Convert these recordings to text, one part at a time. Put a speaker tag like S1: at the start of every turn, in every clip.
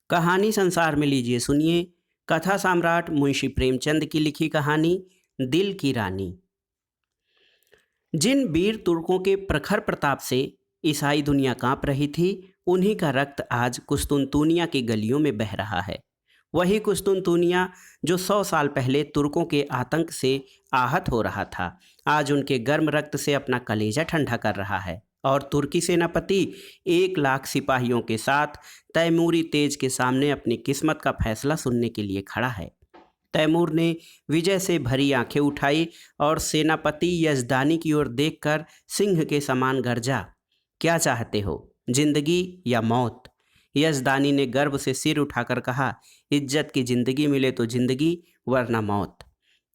S1: कहानी संसार में लीजिए सुनिए। कथा सम्राट मुंशी प्रेमचंद की लिखी कहानी दिल की रानी। जिन वीर तुर्कों के प्रखर प्रताप से ईसाई दुनिया कांप रही थी, उन्हीं का रक्त आज कुस्तुनतुनिया की गलियों में बह रहा है। वही कुस्तुनतुनिया जो 100 साल पहले तुर्कों के आतंक से आहत हो रहा था, आज उनके गर्म रक्त से अपना कलेजा ठंडा कर रहा है। और तुर्की सेनापति 1 लाख सिपाहियों के साथ तैमूरी तेज के सामने अपनी किस्मत का फैसला सुनने के लिए खड़ा है। तैमूर ने विजय से भरी आंखें उठाई और सेनापति यजदानी की ओर देखकर सिंह के समान गरजा, क्या चाहते हो, जिंदगी या मौत? यजदानी ने गर्व से सिर उठाकर कहा, इज्जत की जिंदगी मिले तो जिंदगी, वरना मौत।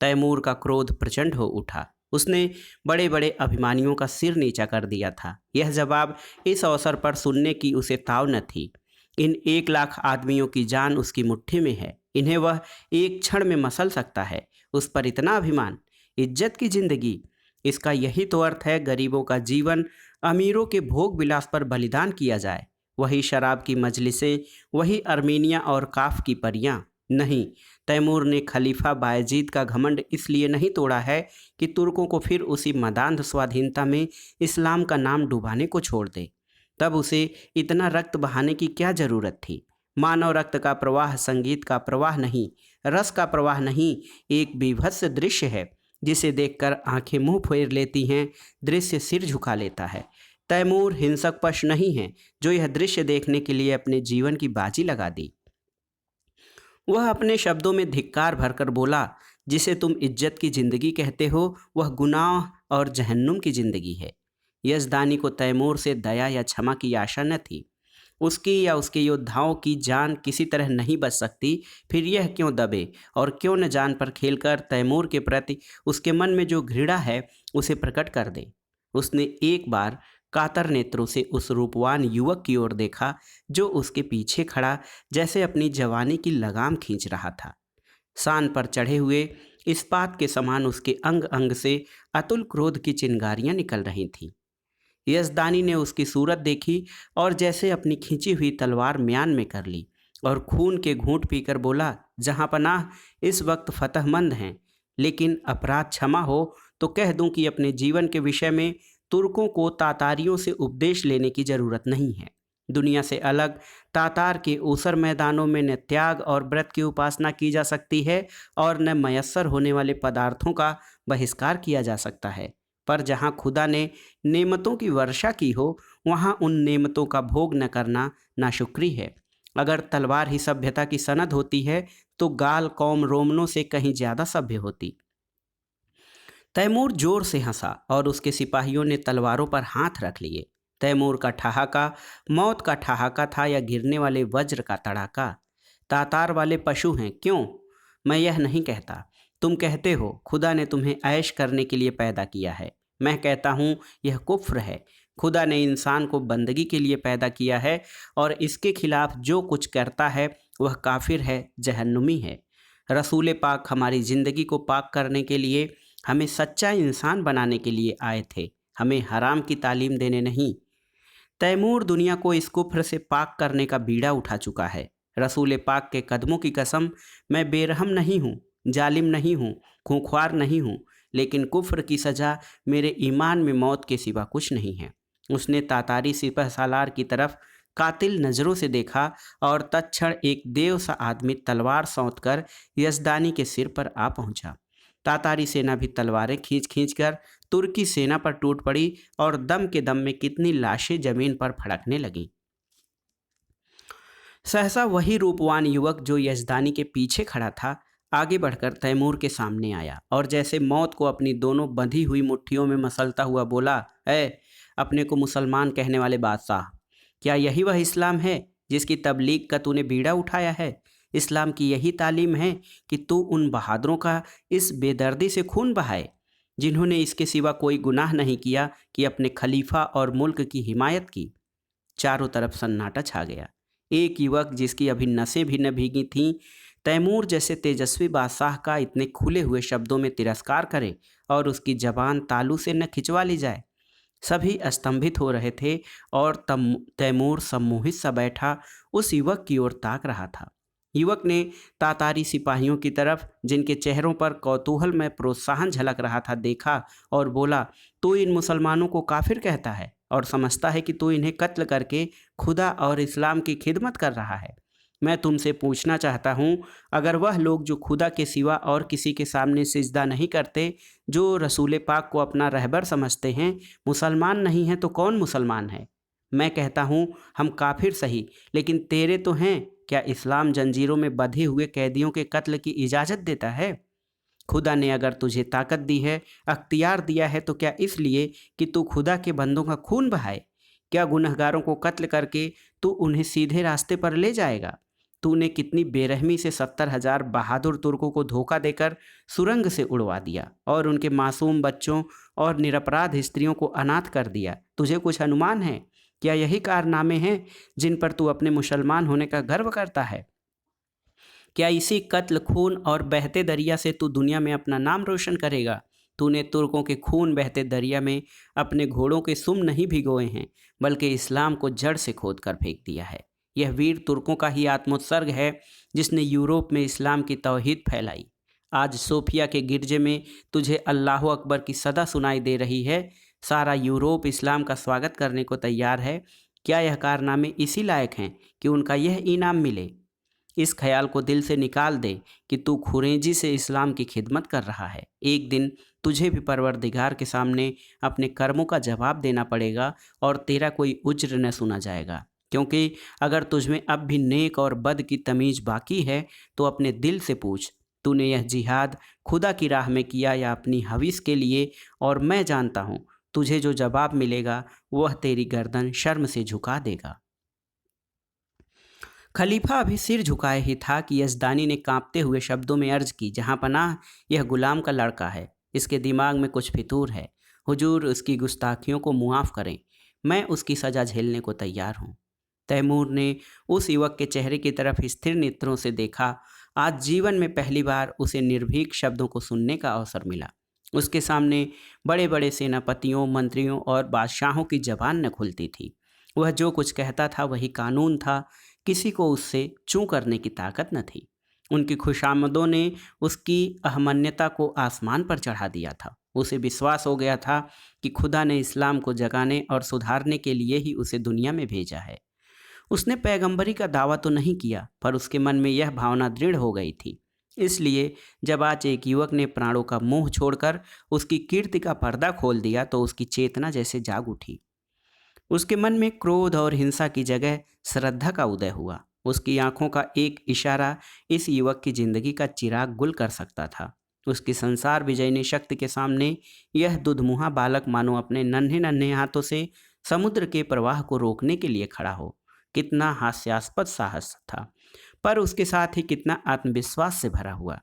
S1: तैमूर का क्रोध प्रचंड हो उठा। उसने बड़े बड़े अभिमानियों का सिर नीचा कर दिया था। यह जवाब इस अवसर पर सुनने की उसे ताव न थी। इन 1 लाख आदमियों की जान उसकी मुट्ठी में है। इन्हें वह एक क्षण में मसल सकता है। उस पर इतना अभिमान, इज्जत की जिंदगी। इसका यही तो अर्थ है गरीबों का जीवन अमीरों के भोग विलास पर बलिदान किया जाए। वही शराब की मजलिसें, वही अर्मीनिया और काफ की परियां। नहीं, तैमूर ने खलीफा बायजीद का घमंड इसलिए नहीं तोड़ा है कि तुर्कों को फिर उसी मदान्ध स्वाधीनता में इस्लाम का नाम डुबाने को छोड़ दे। तब उसे इतना रक्त बहाने की क्या जरूरत थी? मानव रक्त का प्रवाह संगीत का प्रवाह नहीं, रस का प्रवाह नहीं, एक बीभत्स दृश्य है जिसे देखकर आंखें मुंह फेर लेती हैं, दृश्य सिर झुका लेता है। तैमूर हिंसक पशु नहीं है जो यह दृश्य देखने के लिए अपने जीवन की बाजी लगा दी। वह अपने शब्दों में धिक्कार भरकर बोला, जिसे तुम इज्जत की जिंदगी कहते हो, वह गुनाह और जहन्नुम की जिंदगी है। यजदानी को तैमूर से दया या क्षमा की आशा न थी। उसकी या उसके योद्धाओं की जान किसी तरह नहीं बच सकती, फिर यह क्यों दबे और क्यों न जान पर खेलकर तैमूर के प्रति उसके मन में जो घृणा है उसे प्रकट कर दे। उसने एक बार कातर नेत्रों से उस रूपवान युवक की ओर देखा जो उसके पीछे खड़ा जैसे अपनी जवानी की लगाम खींच रहा था। सान पर चढ़े हुए इस्पात के समान उसके अंग अंग से अतुल क्रोध की चिंगारियां निकल रही थीं। यजदानी ने उसकी सूरत देखी और जैसे अपनी खींची हुई तलवार म्यान में कर ली और खून के घूंट पीकर बोला, जहां पनाह इस वक्त फतहमंद हैं, लेकिन अपराध क्षमा हो तो कह दूं कि अपने जीवन के विषय में तुर्कों को तातारियों से उपदेश लेने की जरूरत नहीं है। दुनिया से अलग तातार के ऊसर मैदानों में न त्याग और व्रत की उपासना की जा सकती है और न मयस्सर होने वाले पदार्थों का बहिष्कार किया जा सकता है। पर जहाँ खुदा ने नेमतों की वर्षा की हो, वहाँ उन नेमतों का भोग न करना नाशुक्री है। अगर तलवार ही सभ्यता की सनद होती है तो गाल कौम रोमनों से कहीं ज्यादा सभ्य होती। तैमूर जोर से हंसा और उसके सिपाहियों ने तलवारों पर हाथ रख लिए। तैमूर का ठहाका मौत का ठहाका था या गिरने वाले वज्र का तड़ाका। तातार वाले पशु हैं क्यों? मैं यह नहीं कहता। तुम कहते हो खुदा ने तुम्हें ऐश करने के लिए पैदा किया है। मैं कहता हूँ यह कुफ्र है। खुदा ने इंसान को बंदगी के लिए पैदा किया है और इसके खिलाफ जो कुछ करता है वह काफिर है, जहन्नुमी है। रसूल पाक हमारी ज़िंदगी को पाक करने के लिए, हमें सच्चा इंसान बनाने के लिए आए थे, हमें हराम की तालीम देने नहीं। तैमूर दुनिया को इस कुफ्र से पाक करने का बीड़ा उठा चुका है। रसूल पाक के कदमों की कसम, मैं बेरहम नहीं हूँ, जालिम नहीं हूँ, खूंखार नहीं हूँ, लेकिन कुफ्र की सज़ा मेरे ईमान में मौत के सिवा कुछ नहीं है। उसने तातारी सिपह सालार की तरफ कातिल नज़रों से देखा और तत्क्षण एक देव सा आदमी तलवार सौंत कर यजदानी के सिर पर आ पहुंचा। तातारी सेना भी तलवारें खींच खींच कर तुर्की सेना पर टूट पड़ी और दम के दम में कितनी लाशें जमीन पर फड़कने लगीं। सहसा वही रूपवान युवक जो यजदानी के पीछे खड़ा था आगे बढ़कर तैमूर के सामने आया और जैसे मौत को अपनी दोनों बंधी हुई मुट्ठियों में मसलता हुआ बोला, अपने को मुसलमान कहने वाले बादशाह, क्या यही वह इस्लाम है जिसकी तबलीग का तूने बीड़ा उठाया है? इस्लाम की यही तालीम है कि तू उन बहादुरों का इस बेदर्दी से खून बहाए जिन्होंने इसके सिवा कोई गुनाह नहीं किया कि अपने खलीफा और मुल्क की हिमायत की। चारों तरफ सन्नाटा छा गया। एक युवक जिसकी अभी नसें भी न भीगी थीं, तैमूर जैसे तेजस्वी बादशाह का इतने खुले हुए शब्दों में तिरस्कार करे और उसकी जबान तालू से न खिंचवा ली जाए। सभी स्तंभित हो रहे थे और तैमूर सम्मोहित सा बैठा उस युवक की ओर ताक रहा था। युवक ने तातारी सिपाहियों की तरफ, जिनके चेहरों पर कौतूहल में प्रोत्साहन झलक रहा था, देखा और बोला, तू इन मुसलमानों को काफिर कहता है और समझता है कि तू इन्हें कत्ल करके खुदा और इस्लाम की खिदमत कर रहा है। मैं तुमसे पूछना चाहता हूँ, अगर वह लोग जो खुदा के सिवा और किसी के सामने सिजदा नहीं करते, जो रसूल पाक को अपना रहबर समझते हैं, मुसलमान नहीं हैं तो कौन मुसलमान है? मैं कहता हूँ हम काफिर सही, लेकिन तेरे तो हैं। क्या इस्लाम जंजीरों में बंधे हुए कैदियों के कत्ल की इजाज़त देता है? खुदा ने अगर तुझे ताकत दी है, अख्तियार दिया है, तो क्या इसलिए कि तू खुदा के बंदों का खून बहाए? क्या गुनहगारों को कत्ल करके तू उन्हें सीधे रास्ते पर ले जाएगा? तूने कितनी बेरहमी से 70,000 बहादुर तुर्कों को धोखा देकर सुरंग से उड़वा दिया और उनके मासूम बच्चों और निरपराध स्त्रियों को अनाथ कर दिया। तुझे कुछ अनुमान है? क्या यही कारनामे हैं जिन पर तू अपने मुसलमान होने का गर्व करता है? क्या इसी कत्ल, खून और बहते दरिया से तू दुनिया में अपना नाम रोशन करेगा? तूने तुर्कों के खून बहते दरिया में अपने घोड़ों के सुम नहीं भिगोए हैं, बल्कि इस्लाम को जड़ से खोद कर फेंक दिया है। यह वीर तुर्कों का ही आत्मोत्सर्ग है जिसने यूरोप में इस्लाम की तौहीद फैलाई। आज सोफिया के गिरजे में तुझे अल्लाह अकबर की सदा सुनाई दे रही है। सारा यूरोप इस्लाम का स्वागत करने को तैयार है। क्या यह कारनामे इसी लायक हैं कि उनका यह इनाम मिले? इस ख्याल को दिल से निकाल दे कि तू खुरेजी से इस्लाम की खिदमत कर रहा है। एक दिन तुझे भी परवरदिगार के सामने अपने कर्मों का जवाब देना पड़ेगा और तेरा कोई उज्र न सुना जाएगा। क्योंकि अगर तुझमें अब भी नेक और बद की तमीज़ बाकी है तो अपने दिल से पूछ, तूने यह जिहाद खुदा की राह में किया या अपनी हवीस के लिए? और मैं जानता हूँ तुझे जो जवाब मिलेगा वह तेरी गर्दन शर्म से झुका देगा। खलीफा अभी सिर झुकाए ही था कि यजदानी ने कांपते हुए शब्दों में अर्ज की, जहां पनाह, यह गुलाम का लड़का है, इसके दिमाग में कुछ फितूर है। हुजूर उसकी गुस्ताखियों को मुआफ़ करें, मैं उसकी सज़ा झेलने को तैयार हूँ। तैमूर ने उस युवक के चेहरे की तरफ स्थिर नेत्रों से देखा। आज जीवन में पहली बार उसे निर्भीक शब्दों को सुनने का अवसर मिला। उसके सामने बड़े बड़े सेनापतियों, मंत्रियों और बादशाहों की जबान न खुलती थी। वह जो कुछ कहता था वही कानून था। किसी को उससे चूं करने की ताकत न थी। उनकी खुशामदों ने उसकी अहमन्यता को आसमान पर चढ़ा दिया था। उसे विश्वास हो गया था कि खुदा ने इस्लाम को जगाने और सुधारने के लिए ही उसे दुनिया में भेजा है। उसने पैगंबरी का दावा तो नहीं किया, पर उसके मन में यह भावना दृढ़ हो गई थी। इसलिए जब आज एक युवक ने प्राणों का मोह छोड़कर उसकी कीर्ति का पर्दा खोल दिया तो उसकी चेतना जैसे जाग उठी। उसके मन में क्रोध और हिंसा की जगह श्रद्धा का उदय हुआ। उसकी आंखों का एक इशारा इस युवक की जिंदगी का चिराग गुल कर सकता था। उसकी संसार विजयनी शक्ति के सामने यह दुधमुहा बालक मानो अपने नन्हे नन्हे हाथों से समुद्र के प्रवाह को रोकने के लिए खड़ा हो। कितना हास्यास्पद साहस था, पर उसके साथ ही कितना आत्मविश्वास से भरा हुआ।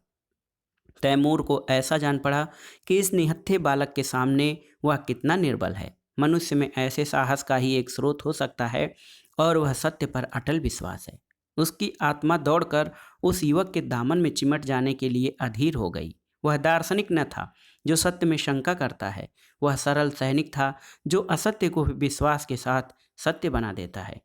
S1: तैमूर को ऐसा जान पड़ा कि इस निहत्थे बालक के सामने वह कितना निर्बल है। मनुष्य में ऐसे साहस का ही एक स्रोत हो सकता है और वह सत्य पर अटल विश्वास है। उसकी आत्मा दौड़कर उस युवक के दामन में चिमट जाने के लिए अधीर हो गई। वह दार्शनिक न था जो सत्य में शंका करता है, वह सरल सैनिक था जो असत्य को विश्वास के साथ सत्य बना देता है।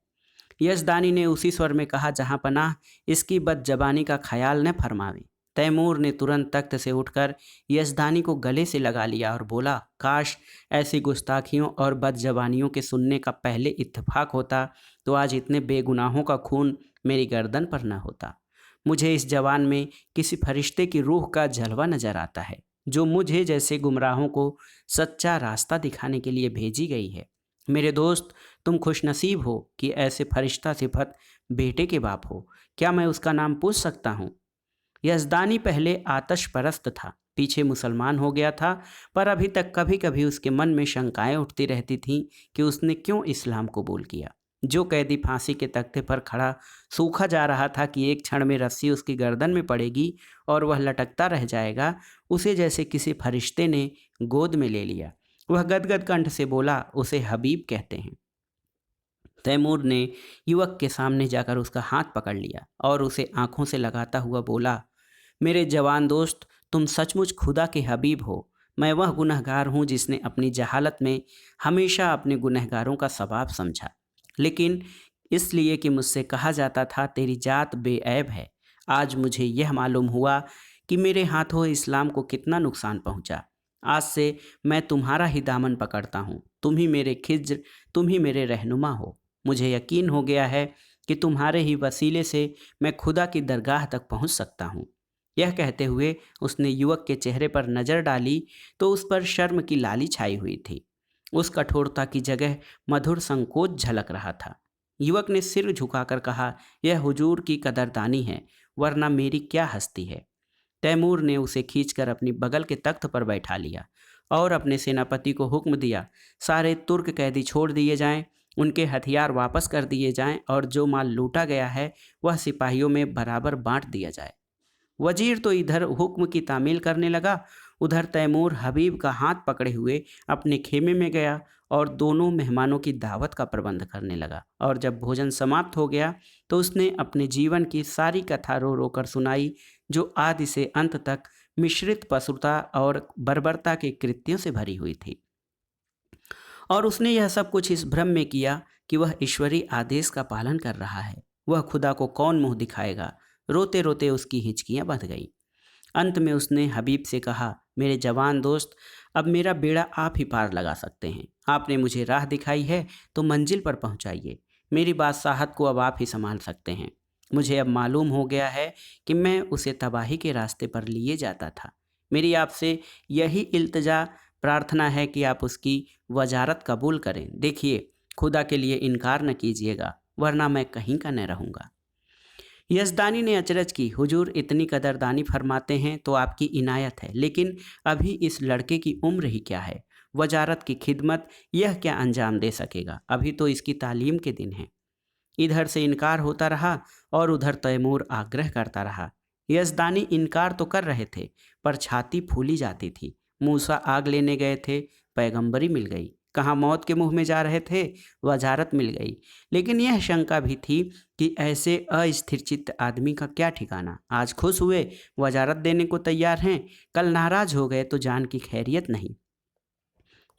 S1: यजदानी ने उसी स्वर में कहा, जहां पनाह, इसकी बदजबानी का ख्याल न फरमावे। तैमूर ने तुरंत तख्त से उठकर यजदानी को गले से लगा लिया और बोला, काश ऐसी गुस्ताखियों और बदजबानियों के सुनने का पहले इत्तेफाक होता तो आज इतने बेगुनाहों का खून मेरी गर्दन पर न होता। मुझे इस जवान में किसी फरिश्ते की रूह का जलवा नजर आता है जो मुझे जैसे गुमराहों को सच्चा रास्ता दिखाने के लिए भेजी गई है। मेरे दोस्त, तुम खुशनसीब हो कि ऐसे फरिश्ता सिफत बेटे के बाप हो। क्या मैं उसका नाम पूछ सकता हूँ? यजदानी पहले आतश परस्त था, पीछे मुसलमान हो गया था, पर अभी तक कभी कभी उसके मन में शंकाएं उठती रहती थीं कि उसने क्यों इस्लाम कबूल किया। जो कैदी फांसी के तख्ते पर खड़ा सूखा जा रहा था कि एक क्षण में रस्सी उसकी गर्दन में पड़ेगी और वह लटकता रह जाएगा, उसे जैसे किसी फरिश्ते ने गोद में ले लिया। वह गदगद कंठ से बोला, उसे हबीब कहते हैं। तैमूर ने युवक के सामने जाकर उसका हाथ पकड़ लिया और उसे आंखों से लगाता हुआ बोला, मेरे जवान दोस्त, तुम सचमुच खुदा के हबीब हो। मैं वह गुनहगार हूँ जिसने अपनी जहालत में हमेशा अपने गुनहगारों का सवाब समझा, लेकिन इसलिए कि मुझसे कहा जाता था तेरी जात बेऐब है। आज मुझे यह मालूम हुआ कि मेरे हाथों इस्लाम को कितना नुकसान पहुंचा। आज से मैं तुम्हारा ही दामन पकड़ता हूँ। तुम ही मेरे खिज्र, तुम ही मेरे रहनुमा हो। मुझे यकीन हो गया है कि तुम्हारे ही वसीले से मैं खुदा की दरगाह तक पहुँच सकता हूँ। यह कहते हुए उसने युवक के चेहरे पर नज़र डाली तो उस पर शर्म की लाली छाई हुई थी। उस कठोरता की जगह मधुर संकोच झलक रहा था। युवक ने सिर झुकाकर कहा, यह हुजूर की कदरदानी है, वरना मेरी क्या हस्ती है। तैमूर ने उसे खींचकर अपनी बगल के तख्त पर बैठा लिया और अपने सेनापति को हुक्म दिया, सारे तुर्क कैदी छोड़ दिए जाएं, उनके हथियार वापस कर दिए जाएं और जो माल लूटा गया है वह सिपाहियों में बराबर बांट दिया जाए। वजीर तो इधर हुक्म की तामील करने लगा, उधर तैमूर हबीब का हाथ पकड़े हुए अपने खेमे में गया और दोनों मेहमानों की दावत का प्रबंध करने लगा। और जब भोजन समाप्त हो गया तो उसने अपने जीवन की सारी कथा रो रो कर सुनाई, जो आदि से अंत तक मिश्रित पशुता और बर्बरता के कृत्यों से भरी हुई थी। और उसने यह सब कुछ इस भ्रम में किया कि वह ईश्वरी आदेश का पालन कर रहा है। वह खुदा को कौन मुंह दिखाएगा। रोते रोते उसकी हिचकियां बंध गईं। अंत में उसने हबीब से कहा, मेरे जवान दोस्त, अब मेरा बेड़ा आप ही पार लगा सकते हैं। आपने मुझे राह दिखाई है तो मंजिल पर पहुंचाइए। मेरी बादशाहत को अब आप ही संभाल सकते हैं। मुझे अब मालूम हो गया है कि मैं उसे तबाही के रास्ते पर लिए जाता था। मेरी आपसे यही इल्तजा प्रार्थना है कि आप उसकी वजारत कबूल करें। देखिए, खुदा के लिए इनकार न कीजिएगा, वरना मैं कहीं का न रहूँगा। यजदानी ने अचरज की, हुजूर इतनी कदरदानी फरमाते हैं तो आपकी इनायत है, लेकिन अभी इस लड़के की उम्र ही क्या है। वजारत की खिदमत यह क्या अंजाम दे सकेगा। अभी तो इसकी तालीम के दिन हैं। इधर से इनकार होता रहा और उधर तैमूर आग्रह करता रहा। यजदानी इनकार तो कर रहे थे, पर छाती फूली जाती थी। मूसा आग लेने गए थे, पैगंबरी मिल गई। कहाँ मौत के मुंह में जा रहे थे, वजारत मिल गई। लेकिन यह शंका भी थी कि ऐसे अस्थिरचित्त आदमी का क्या ठिकाना। आज खुश हुए, वजारत देने को तैयार हैं, कल नाराज हो गए तो जान की खैरियत नहीं।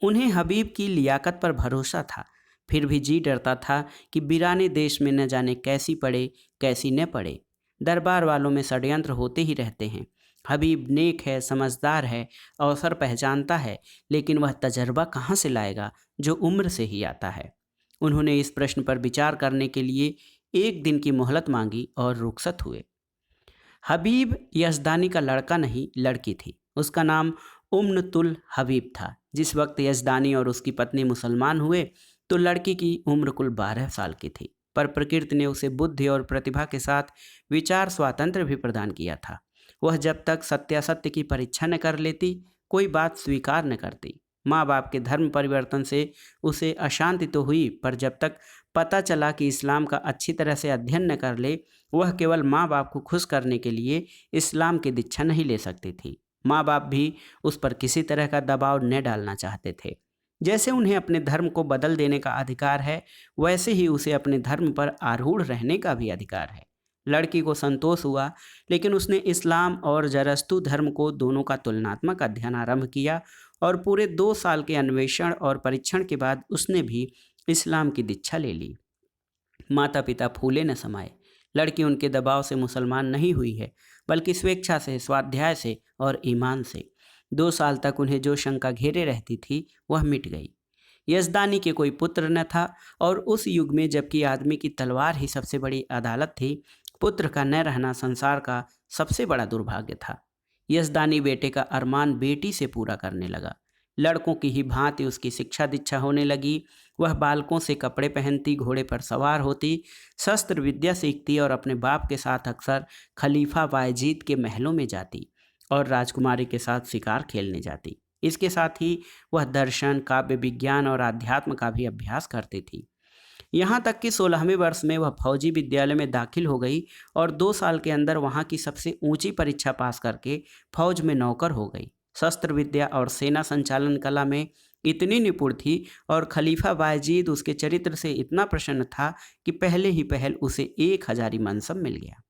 S1: उन्हें हबीब की लियाकत पर भरोसा था, फिर भी जी डरता था कि बिराने देश में न जाने कैसी पड़े कैसी न पड़े। दरबार वालों में षड्यंत्र होते ही रहते हैं। हबीब नेक है, समझदार है, अवसर पहचानता है, लेकिन वह तजर्बा कहाँ से लाएगा जो उम्र से ही आता है। उन्होंने इस प्रश्न पर विचार करने के लिए एक दिन की मोहलत मांगी और रुखसत हुए। हबीब यजदानी का लड़का नहीं, लड़की थी। उसका नाम उम्नतुल हबीब था। जिस वक्त यजदानी और उसकी पत्नी मुसलमान हुए तो लड़की की उम्र कुल 12 साल की थी, पर प्रकृति ने उसे बुद्धि और प्रतिभा के साथ विचार स्वातंत्र्य भी प्रदान किया था। वह जब तक सत्यासत्य की परीक्षा न कर लेती, कोई बात स्वीकार न करती। माँ बाप के धर्म परिवर्तन से उसे अशांति तो हुई, पर जब तक पता चला कि इस्लाम का अच्छी तरह से अध्ययन न कर ले, वह केवल माँ बाप को खुश करने के लिए इस्लाम की दीक्षा नहीं ले सकती थी। माँ बाप भी उस पर किसी तरह का दबाव न डालना चाहते थे। जैसे उन्हें अपने धर्म को बदल देने का अधिकार है, वैसे ही उसे अपने धर्म पर आरूढ़ रहने का भी अधिकार है। लड़की को संतोष हुआ, लेकिन उसने इस्लाम और जरस्तु धर्म को दोनों का तुलनात्मक अध्ययन आरंभ किया और पूरे 2 साल के अन्वेषण और परीक्षण के बाद उसने भी इस्लाम की दीक्षा ले ली। माता पिता फूले न समाये। लड़की उनके दबाव से मुसलमान नहीं हुई है, बल्कि स्वेच्छा से, स्वाध्याय से और ईमान से। 2 साल तक उन्हें जो शंका घेरे रहती थी वह मिट गई। यजदानी के कोई पुत्र न था, और उस युग में जबकि आदमी की तलवार ही सबसे बड़ी अदालत थी, पुत्र का न रहना संसार का सबसे बड़ा दुर्भाग्य था। यजदानी बेटे का अरमान बेटी से पूरा करने लगा। लड़कों की ही भांति उसकी शिक्षा दीक्षा होने लगी। वह बालकों से कपड़े पहनती, घोड़े पर सवार होती, शस्त्र विद्या सीखती और अपने बाप के साथ अक्सर खलीफा बायजीद के महलों में जाती और राजकुमारी के साथ शिकार खेलने जाती। इसके साथ ही वह दर्शन, काव्य विज्ञान और अध्यात्म का भी अभ्यास करती थी। यहाँ तक कि 16वें वर्ष में वह फौजी विद्यालय में दाखिल हो गई और 2 साल के अंदर वहाँ की सबसे ऊंची परीक्षा पास करके फौज में नौकर हो गई। शस्त्र विद्या और सेना संचालन कला में इतनी निपुण थी और खलीफा बायजीद उसके चरित्र से इतना प्रसन्न था कि पहले ही पहल उसे 1000 मनसब मिल गया।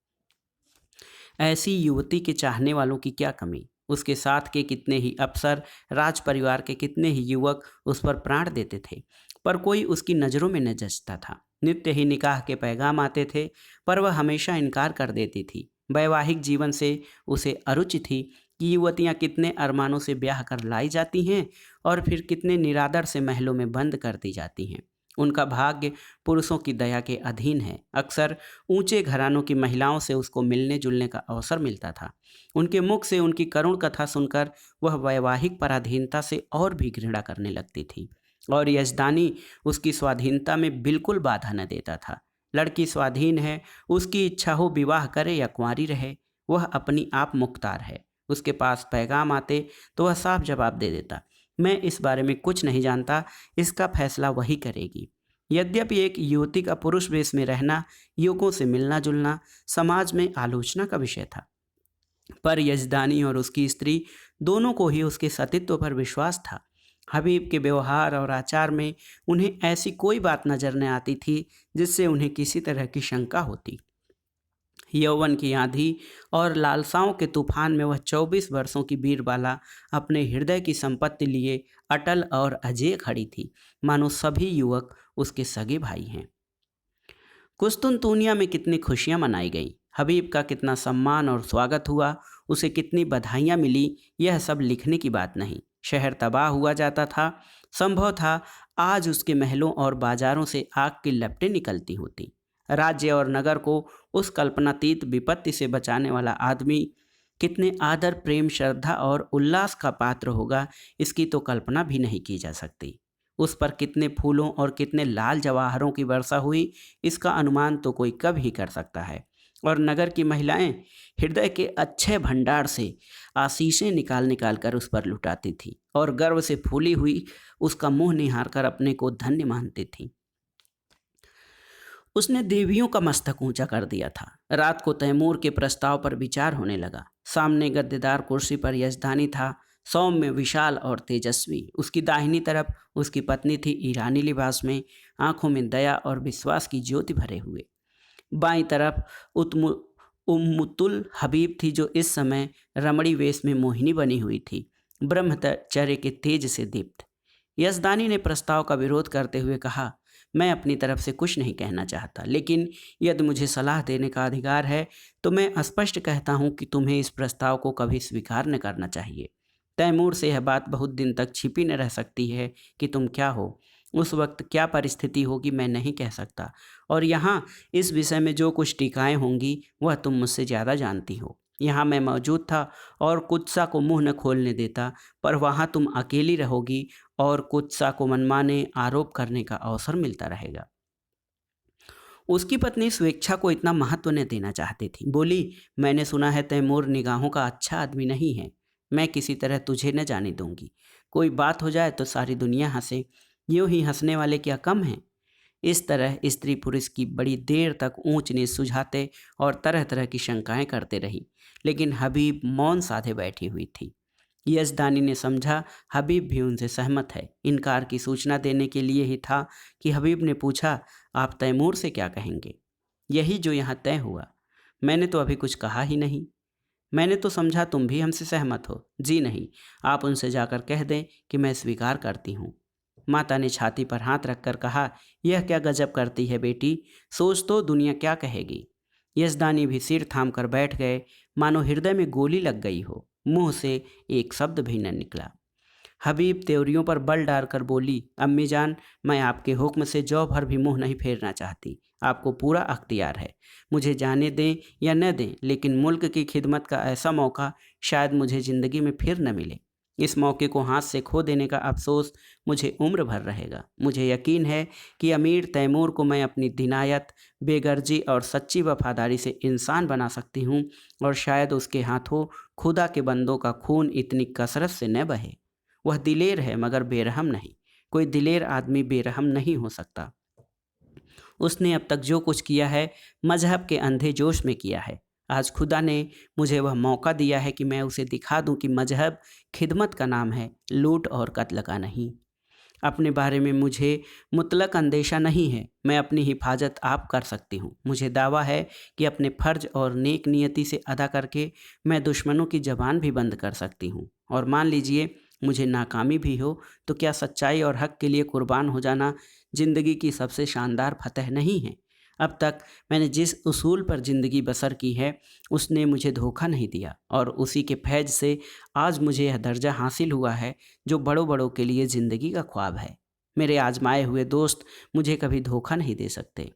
S1: ऐसी युवती के चाहने वालों की क्या कमी। उसके साथ के कितने ही अफसर, राज परिवार के कितने ही युवक उस पर प्राण देते थे, पर कोई उसकी नज़रों में न जचता था। नित्य ही निकाह के पैगाम आते थे, पर वह हमेशा इनकार कर देती थी। वैवाहिक जीवन से उसे अरुचि थी कि युवतियाँ कितने अरमानों से ब्याह कर लाई जाती हैं और फिर कितने निरादर से महलों में बंद कर दी जाती हैं। उनका भाग्य पुरुषों की दया के अधीन है। अक्सर ऊंचे घरानों की महिलाओं से उसको मिलने जुलने का अवसर मिलता था। उनके मुख से उनकी करुण कथा सुनकर वह वैवाहिक पराधीनता से और भी घृणा करने लगती थी, और यजदानी उसकी स्वाधीनता में बिल्कुल बाधा न देता था। लड़की स्वाधीन है, उसकी इच्छा हो विवाह करे या कुंवारी रहे, वह अपनी आप मुख्तार है। उसके पास पैगाम आते तो वह साफ जवाब दे देता, मैं इस बारे में कुछ नहीं जानता, इसका फैसला वही करेगी। यद्यपि एक युवती का पुरुष वेश में रहना, युवकों से मिलना जुलना समाज में आलोचना का विषय था, पर यजदानी और उसकी स्त्री दोनों को ही उसके सतीत्व पर विश्वास था। हबीब के व्यवहार और आचार में उन्हें ऐसी कोई बात नजर न आती थी जिससे उन्हें किसी तरह की शंका होती। यौवन की आंधी और लालसाओं के तूफान में वह 24 वर्षों की बीरबाला अपने हृदय की संपत्ति लिए अटल और अजेय खड़ी थी, मानो सभी युवक उसके सगे भाई हैं। कुस्तुनतुनिया में कितनी खुशियां मनाई गईं, हबीब का कितना सम्मान और स्वागत हुआ, उसे कितनी बधाइयां मिली, यह सब लिखने की बात नहीं। शहर तबाह हुआ जाता था। संभव था आज उसके महलों और बाजारों से आग की लपटें निकलती होती। राज्य और नगर को उस कल्पनातीत विपत्ति से बचाने वाला आदमी कितने आदर, प्रेम, श्रद्धा और उल्लास का पात्र होगा, इसकी तो कल्पना भी नहीं की जा सकती। उस पर कितने फूलों और कितने लाल जवाहरों की वर्षा हुई, इसका अनुमान तो कोई कब ही कर सकता है। और नगर की महिलाएं हृदय के अच्छे भंडार से आशीषें निकाल निकाल कर उस पर लुटाती थी और गर्व से फूली हुई उसका मुंह निहार कर अपने को धन्य मानती थी। उसने देवियों का मस्तक ऊंचा कर दिया था। रात को तैमूर के प्रस्ताव पर विचार होने लगा। सामने गद्देदार कुर्सी पर यजदानी था, सौम्य, विशाल और तेजस्वी। उसकी दाहिनी तरफ उसकी पत्नी थी, ईरानी लिबास में, आंखों में दया और विश्वास की ज्योति भरे हुए। बाईं तरफ उम्मुतुल हबीब थी, जो इस समय रमणी वेश में मोहिनी बनी हुई थी, ब्रह्मचर्य के तेज से दीप्त। यजदानी ने प्रस्ताव का विरोध करते हुए कहा, मैं अपनी तरफ से कुछ नहीं कहना चाहता, लेकिन यदि मुझे सलाह देने का अधिकार है तो मैं स्पष्ट कहता हूं कि तुम्हें इस प्रस्ताव को कभी स्वीकार न करना चाहिए। तैमूर से यह बात बहुत दिन तक छिपी न रह सकती है कि तुम क्या हो। उस वक्त क्या परिस्थिति होगी मैं नहीं कह सकता, और यहाँ इस विषय में जो कुछ टीकाएं होंगी वह तुम मुझसे ज़्यादा जानती हो। यहाँ मैं मौजूद था और कुत्सा को मुंह न खोलने देता, पर वहाँ तुम अकेली रहोगी और कुत्सा को मनमाने आरोप करने का अवसर मिलता रहेगा। उसकी पत्नी स्वेच्छा को इतना महत्व न देना चाहती थी। बोली, मैंने सुना है तैमूर निगाहों का अच्छा आदमी नहीं है। मैं किसी तरह तुझे न जाने दूंगी। कोई बात हो जाए तो सारी दुनिया हंसे, यूं ही हंसने वाले क्या कम हैं। इस तरह स्त्री पुरुष की बड़ी देर तक ऊंच नीच सुझाते और तरह तरह की शंकाएं करते रही, लेकिन हबीब मौन साधे बैठी हुई थी। यजदानी ने समझा हबीब भी उनसे सहमत है। इनकार की सूचना देने के लिए ही था कि हबीब ने पूछा, आप तैमूर से क्या कहेंगे? यही जो यहाँ तय हुआ। मैंने तो अभी कुछ कहा ही नहीं। मैंने तो समझा तुम भी हमसे सहमत हो। जी नहीं, आप उनसे जाकर कह दें कि मैं स्वीकार करती हूँ। माता ने छाती पर हाथ रखकर कहा, यह क्या गजब करती है बेटी, सोच तो दुनिया क्या कहेगी। यजदानी भी सिर थाम कर बैठ गए, मानो हृदय में गोली लग गई हो। मुंह से एक शब्द भी न निकला। हबीब त्योरियों पर बल डालकर बोली, अम्मी जान, मैं आपके हुक्म से जौ भर भी मुंह नहीं फेरना चाहती। आपको पूरा अख्तियार है, मुझे जाने दें या न दें, लेकिन मुल्क की खिदमत का ऐसा मौका शायद मुझे ज़िंदगी में फिर न मिले। इस मौके को हाथ से खो देने का अफसोस मुझे उम्र भर रहेगा। मुझे यकीन है कि अमीर तैमूर को मैं अपनी दिनायत, बेगर्जी और सच्ची वफादारी से इंसान बना सकती हूँ, और शायद उसके हाथों खुदा के बंदों का खून इतनी कसरत से न बहे। वह दिलेर है मगर बेरहम नहीं। कोई दिलेर आदमी बेरहम नहीं हो सकता। उसने अब तक जो कुछ किया है मजहब के अंधे जोश में किया है। आज खुदा ने मुझे वह मौका दिया है कि मैं उसे दिखा दूं कि मजहब खिदमत का नाम है, लूट और कत्ल का नहीं। अपने बारे में मुझे मुतलक अंदेशा नहीं है। मैं अपनी हिफाजत आप कर सकती हूँ। मुझे दावा है कि अपने फ़र्ज और नेक नियति से अदा करके मैं दुश्मनों की ज़बान भी बंद कर सकती हूँ। और मान लीजिए मुझे नाकामी भी हो, तो क्या सच्चाई और हक़ के लिए कुर्बान हो जाना ज़िंदगी की सबसे शानदार फ़तह नहीं है? अब तक मैंने जिस उसूल पर ज़िंदगी बसर की है, उसने मुझे धोखा नहीं दिया, और उसी के फैज़ से आज मुझे यह दर्जा हासिल हुआ है जो बड़ों-बड़ों के लिए ज़िंदगी का ख्वाब है। मेरे आज़माए हुए दोस्त मुझे कभी धोखा नहीं दे सकते।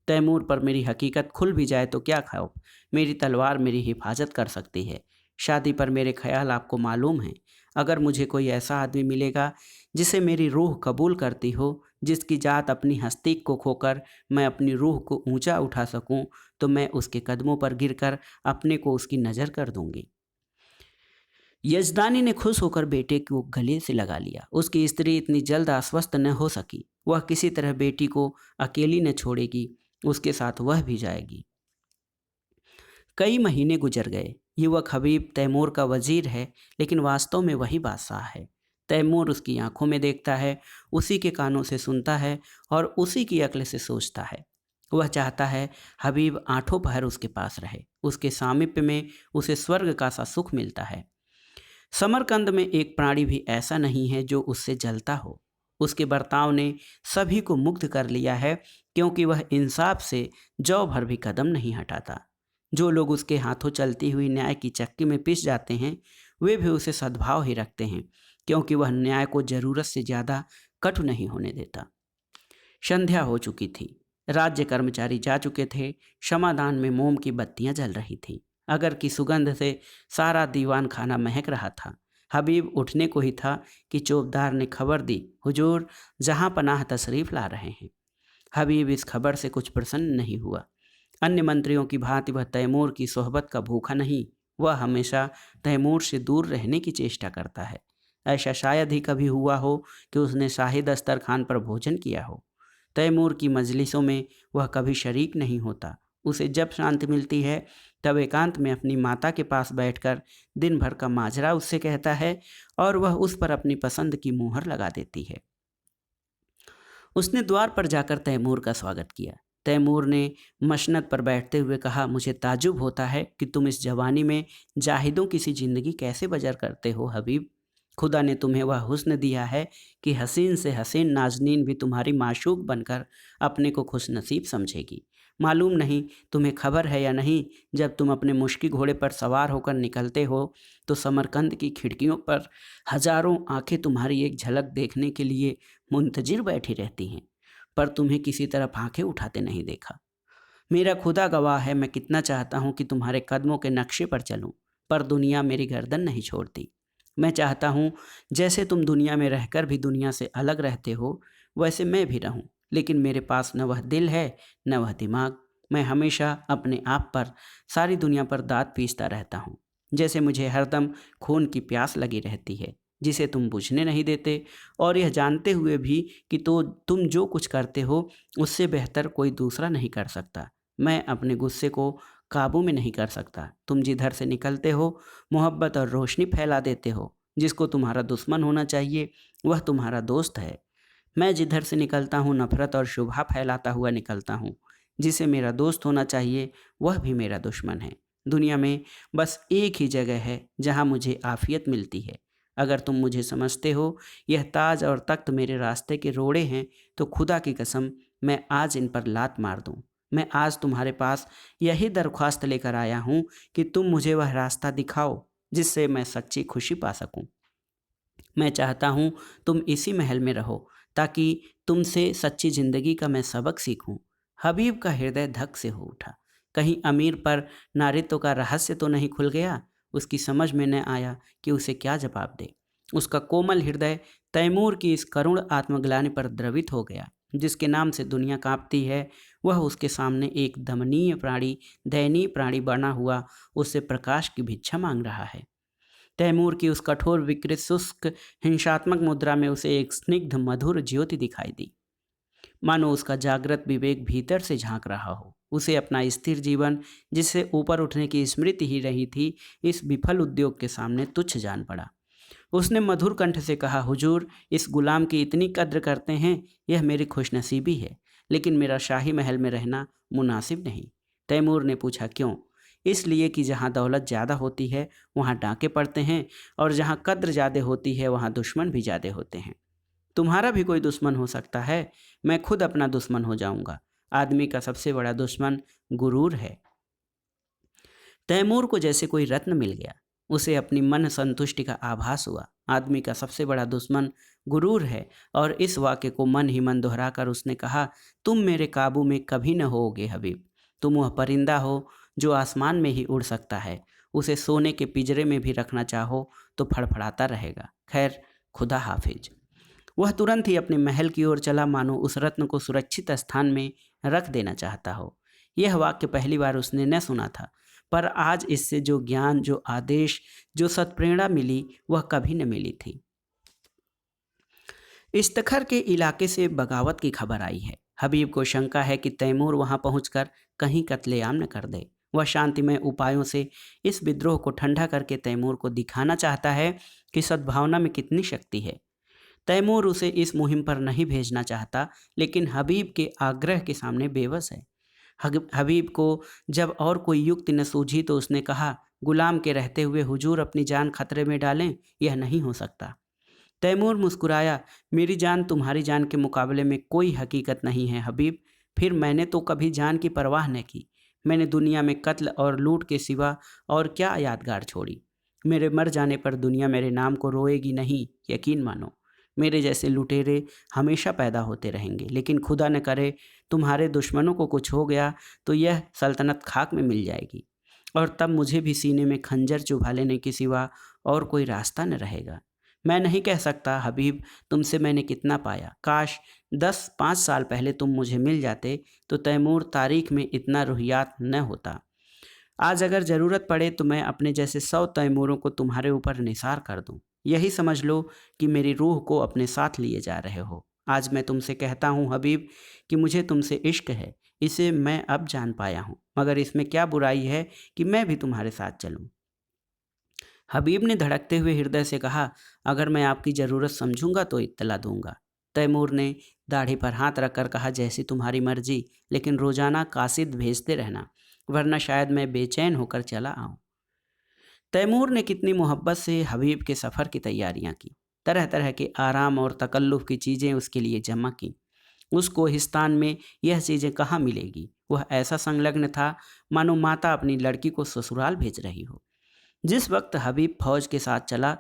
S1: तैमूर पर मेरी हकीकत खुल भी जाए तो क्या खौफ, मेरी तलवार मेरी हिफाजत कर सकती है। शादी पर मेरे ख्याल आपको मालूम हैं। अगर मुझे कोई ऐसा आदमी मिलेगा जिसे मेरी रूह कबूल करती हो, जिसकी जात अपनी हस्ती को खोकर मैं अपनी रूह को ऊंचा उठा सकूं, तो मैं उसके कदमों पर गिरकर अपने को उसकी नज़र कर दूंगी। यजदानी ने खुश होकर बेटे को गले से लगा लिया। उसकी स्त्री इतनी जल्द आश्वस्त न हो सकी। वह किसी तरह बेटी को अकेली न छोड़ेगी, उसके साथ वह भी जाएगी। कई महीने गुजर गए। युवक हबीब तैमूर का वजीर है, लेकिन वास्तव में वही बादशाह है। तैमूर उसकी आंखों में देखता है, उसी के कानों से सुनता है और उसी की अक्ल से सोचता है। वह चाहता है हबीब आठों पहर उसके पास रहे। उसके सामीप्य में उसे स्वर्ग का सा सुख मिलता है। समरकंद में एक प्राणी भी ऐसा नहीं है जो उससे जलता हो। उसके बर्ताव ने सभी को मुग्ध कर लिया है, क्योंकि वह इंसाफ से जौ भर भी कदम नहीं हटाता। जो लोग उसके हाथों चलती हुई न्याय की चक्की में पिस जाते हैं, वे भी उसे सद्भाव ही रखते हैं, क्योंकि वह न्याय को जरूरत से ज़्यादा कटु नहीं होने देता। संध्या हो चुकी थी। राज्य कर्मचारी जा चुके थे। क्षमादान में मोम की बत्तियां जल रही थीं। अगर की सुगंध से सारा दीवान खाना महक रहा था। हबीब उठने को ही था कि चौबदार ने खबर दी, हुजूर जहां पनाह तशरीफ ला रहे हैं। हबीब इस खबर से कुछ प्रसन्न नहीं हुआ। अन्य मंत्रियों की भांति वह तैमूर की सोहबत का भूखा नहीं। वह हमेशा तैमूर से दूर रहने की चेष्टा करता है। ऐसा शायद ही कभी हुआ हो कि उसने शाही दस्तरखान पर भोजन किया हो। तैमूर की मजलिसों में वह कभी शरीक नहीं होता। उसे जब शांति मिलती है, तब एकांत में अपनी माता के पास बैठकर दिन भर का माजरा उससे कहता है, और वह उस पर अपनी पसंद की मुहर लगा देती है। उसने द्वार पर जाकर तैमूर का स्वागत किया। तैमूर ने मशनत पर बैठते हुए कहा, मुझे ताजुब होता है कि तुम इस जवानी में जाहिदों की सी जिंदगी कैसे बसर करते हो हबीब। खुदा ने तुम्हें वह हुस्न दिया है कि हसीन से हसीन नाजनीन भी तुम्हारी माशूक बनकर अपने को खुश नसीब समझेगी। मालूम नहीं तुम्हें खबर है या नहीं, जब तुम अपने मुश्की घोड़े पर सवार होकर निकलते हो तो समरकंद की खिड़कियों पर हजारों आंखें तुम्हारी एक झलक देखने के लिए मुंतजिर बैठी रहती हैं, पर तुम्हें किसी तरफ आंखें उठाते नहीं देखा। मेरा खुदा गवाह है, मैं कितना चाहता हूँ कि तुम्हारे कदमों के नक्शे पर चलूँ, पर दुनिया मेरी गर्दन नहीं छोड़ती। मैं चाहता हूँ जैसे तुम दुनिया में रहकर भी दुनिया से अलग रहते हो, वैसे मैं भी रहूँ, लेकिन मेरे पास न वह दिल है न वह दिमाग। मैं हमेशा अपने आप पर, सारी दुनिया पर दाँत पीसता रहता हूँ, जैसे मुझे हरदम खून की प्यास लगी रहती है, जिसे तुम बुझने नहीं देते, और यह जानते हुए भी कि तो तुम जो कुछ करते हो उससे बेहतर कोई दूसरा नहीं कर सकता। मैं अपने गुस्से को काबू में नहीं कर सकता। तुम जिधर से निकलते हो मोहब्बत और रोशनी फैला देते हो। जिसको तुम्हारा दुश्मन होना चाहिए वह तुम्हारा दोस्त है। मैं जिधर से निकलता हूँ नफरत और शुबहा फैलाता हुआ निकलता हूँ। जिसे मेरा दोस्त होना चाहिए वह भी मेरा दुश्मन है। दुनिया में बस एक ही जगह है जहाँ मुझे आफियत मिलती है। अगर तुम मुझे समझते हो, यह ताज और तख्त मेरे रास्ते के रोड़े हैं, तो खुदा की कसम मैं आज इन पर लात मार दूं। मैं आज तुम्हारे पास यही दरख्वास्त लेकर आया हूँ कि तुम मुझे वह रास्ता दिखाओ जिससे मैं सच्ची खुशी पा सकूं। मैं चाहता हूँ तुम इसी महल में रहो, ताकि तुमसे सच्ची जिंदगी का मैं सबक सीखूं। हबीब का हृदय धक से हो उठा। कहीं अमीर पर नारित्व का रहस्य तो नहीं खुल गया। उसकी समझ में न आया कि उसे क्या जवाब दे। उसका कोमल हृदय तैमूर की इस करुण आत्मग्लानि पर द्रवित हो गया। जिसके नाम से दुनिया कांपती है, वह उसके सामने एक दमनीय प्राणी, दयनीय प्राणी बना हुआ उससे प्रकाश की भिक्षा मांग रहा है। तैमूर की उस कठोर विकृत शुष्क हिंसात्मक मुद्रा में उसे एक स्निग्ध मधुर ज्योति दिखाई दी, मानो उसका जागृत विवेक भीतर से झांक रहा हो। उसे अपना स्थिर जीवन, जिससे ऊपर उठने की स्मृति ही रही थी, इस विफल उद्योग के सामने तुच्छ जान पड़ा। उसने मधुर कंठ से कहा, हुजूर, इस गुलाम की इतनी कद्र करते हैं, यह मेरी खुशनसीबी है, लेकिन मेरा शाही महल में रहना मुनासिब नहीं। तैमूर ने पूछा, क्यों? इसलिए कि जहाँ दौलत ज़्यादा होती है वहाँ डांके पड़ते हैं, और जहाँ कद्र ज़्यादा होती है वहाँ दुश्मन भी ज़्यादा होते हैं। तुम्हारा भी कोई दुश्मन हो सकता है, मैं खुद अपना दुश्मन हो जाऊंगा। आदमी का सबसे बड़ा दुश्मन गुरूर है। तैमूर को जैसे कोई रत्न मिल गया। उसे अपनी मन संतुष्टि का आभास हुआ। आदमी का सबसे बड़ा दुश्मन गुरूर है, और इस वाक्य को मन ही मन दोहराकर उसने कहा, तुम मेरे काबू में कभी न होगे हबीब। तुम वह परिंदा हो जो आसमान में ही उड़ सकता है। उसे सोने के पिंजरे में भी रखना चाहो तो फड़फड़ाता रहेगा। खैर, खुदा हाफिज। वह तुरंत ही अपने महल की ओर चला, मानो उस रत्न को सुरक्षित स्थान में रख देना चाहता हो। यह वाक्य पहली बार उसने न सुना था, पर आज इससे जो ज्ञान, जो आदेश, जो सत्प्रेरणा मिली, वह कभी न मिली थी। इस्तखर के इलाके से बगावत की खबर आई है। हबीब को शंका है कि तैमूर वहां पहुंचकर कहीं कत्लेआम न कर दे। वह शांतिमय उपायों से इस विद्रोह को ठंडा करके तैमूर को दिखाना चाहता है कि सद्भावना में कितनी शक्ति है। तैमूर उसे इस मुहिम पर नहीं भेजना चाहता, लेकिन हबीब के आग्रह के सामने बेबस है। हबीब को जब और कोई युक्ति न सूझी तो उसने कहा, गुलाम के रहते हुए हुजूर अपनी जान खतरे में डालें, यह नहीं हो सकता। तैमूर मुस्कुराया, मेरी जान तुम्हारी जान के मुकाबले में कोई हकीकत नहीं है हबीब। फिर मैंने तो कभी जान की परवाह न की। मैंने दुनिया में कत्ल और लूट के सिवा और क्या यादगार छोड़ी। मेरे मर जाने पर दुनिया मेरे नाम को रोएगी नहीं, यकीन मानो। मेरे जैसे लुटेरे हमेशा पैदा होते रहेंगे, लेकिन खुदा न करे तुम्हारे दुश्मनों को कुछ हो गया तो यह सल्तनत खाक में मिल जाएगी, और तब मुझे भी सीने में खंजर चुभा लेने के सिवा और कोई रास्ता न रहेगा। मैं नहीं कह सकता हबीब, तुमसे मैंने कितना पाया। काश 10-5 साल पहले तुम मुझे मिल जाते तो तैमूर तारीख में इतना रुहियात न होता। आज अगर ज़रूरत पड़े तो मैं अपने जैसे 100 तैमूरों को तुम्हारे ऊपर निसार कर दूं। यही समझ लो कि मेरी रूह को अपने साथ लिए जा रहे हो। आज मैं तुमसे कहता हूँ हबीब कि मुझे तुमसे इश्क है। इसे मैं अब जान पाया हूँ, मगर इसमें क्या बुराई है कि मैं भी तुम्हारे साथ चलूँ। हबीब ने धड़कते हुए हृदय से कहा, अगर मैं आपकी ज़रूरत समझूंगा तो इत्तला दूंगा। तैमूर ने दाढ़ी पर हाथ रखकर कहा, जैसी तुम्हारी मर्जी, लेकिन रोजाना कासिद भेजते रहना, वरना शायद मैं बेचैन होकर चला आऊं। तैमूर ने कितनी मोहब्बत से हबीब के सफ़र की तैयारियां की। तरह तरह के आराम और तकल्लुफ़ की चीज़ें उसके लिए जमा की। उस कोहिस्तान में यह चीज़ें कहाँ मिलेगी। वह ऐसा संलग्न था मानो माता अपनी लड़की को ससुराल भेज रही हो। जिस वक्त हबीब फौज के साथ चला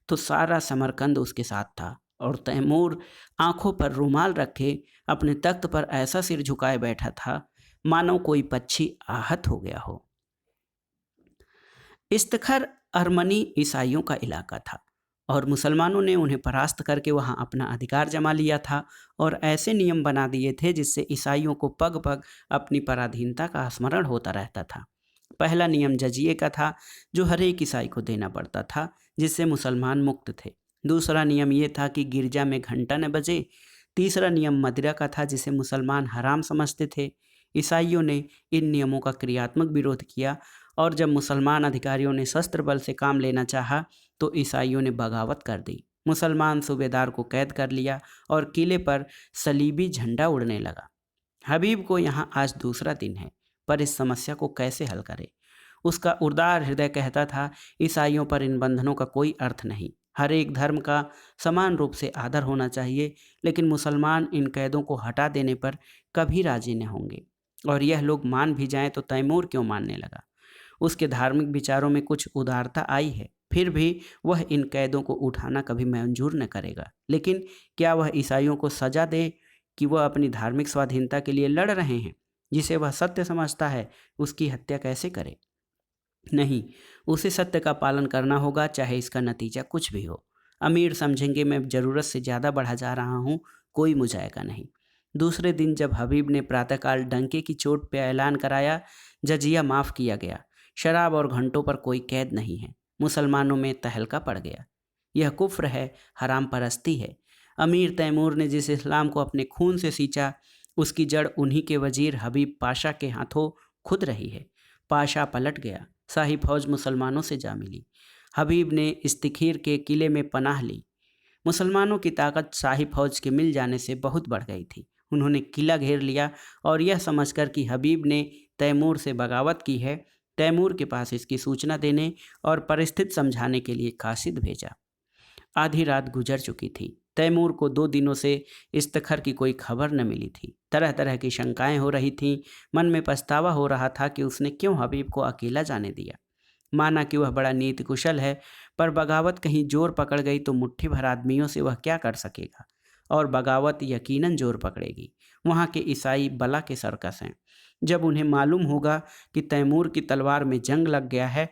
S1: तो सारा समरकंद उसके साथ था, और तैमूर आंखों पर रुमाल रखे अपने तख्त पर ऐसा सिर झुकाए बैठा था मानो कोई पक्षी आहत हो गया हो। इस्तखर अरमनी ईसाइयों का इलाका था, और मुसलमानों ने उन्हें परास्त करके वहां अपना अधिकार जमा लिया था, और ऐसे नियम बना दिए थे जिससे ईसाइयों को पग पग अपनी पराधीनता का स्मरण होता रहता था। पहला नियम जजिए का था, जो हर एक ईसाई को देना पड़ता था, जिससे मुसलमान मुक्त थे। दूसरा नियम ये था कि गिरजा में घंटा न बजे। तीसरा नियम मदिरा का था, जिसे मुसलमान हराम समझते थे। ईसाइयों ने इन नियमों का क्रियात्मक विरोध किया, और जब मुसलमान अधिकारियों ने शस्त्र बल से काम लेना चाहा तो ईसाइयों ने बगावत कर दी। मुसलमान सूबेदार को कैद कर लिया और किले पर सलीबी झंडा उड़ने लगा। हबीब को यहाँ आज दूसरा दिन है, पर इस समस्या को कैसे हल करे। उसका उदार हृदय कहता था, ईसाइयों पर इन बंधनों का कोई अर्थ नहीं। हर एक धर्म का समान रूप से आदर होना चाहिए, लेकिन मुसलमान इन कैदों को हटा देने पर कभी राजी न होंगे, और यह लोग मान भी जाएं तो तैमूर क्यों मानने लगा। उसके धार्मिक विचारों में कुछ उदारता आई है, फिर भी वह इन कैदों को उठाना कभी मंजूर न करेगा। लेकिन क्या वह ईसाइयों को सजा दे कि वह अपनी धार्मिक स्वाधीनता के लिए लड़ रहे हैं, जिसे वह सत्य समझता है, उसकी हत्या कैसे करे? नहीं, उसे सत्य का पालन करना होगा, चाहे इसका नतीजा कुछ भी हो। अमीर समझेंगे मैं ज़रूरत से ज़्यादा बढ़ा जा रहा हूँ, कोई मुझाएगा नहीं। दूसरे दिन जब हबीब ने प्रातःकाल डंके की चोट पर ऐलान कराया, जजिया माफ़ किया गया, शराब और घंटों पर कोई कैद नहीं है, मुसलमानों में तहलका पड़ गया। यह कुफ्र है, हराम परस्ती है। अमीर तैमूर ने जिस इस्लाम को अपने खून से सींचा, उसकी जड़ उन्हीं के वजीर हबीब पाशा के हाथों खुद रही है। पाशा पलट गया, शाही फौज मुसलमानों से जा मिली। हबीब ने इस्तिखीर के किले में पनाह ली। मुसलमानों की ताकत शाही फौज के मिल जाने से बहुत बढ़ गई थी। उन्होंने किला घेर लिया और यह समझकर कि हबीब ने तैमूर से बगावत की है, तैमूर के पास इसकी सूचना देने और परिस्थिति समझाने के लिए कासिद भेजा। आधी रात गुजर चुकी थी। तैमूर को 2 दिनों से इस्तखर की कोई खबर न मिली थी। तरह तरह की शंकाएं हो रही थीं। मन में पछतावा हो रहा था कि उसने क्यों हबीब को अकेला जाने दिया। माना कि वह बड़ा नीति कुशल है, पर बगावत कहीं जोर पकड़ गई तो मुट्ठी भर आदमियों से वह क्या कर सकेगा। और बगावत यकीनन जोर पकड़ेगी। वहाँ के ईसाई बला के सर्कस हैं। जब उन्हें मालूम होगा कि तैमूर की तलवार में जंग लग गया है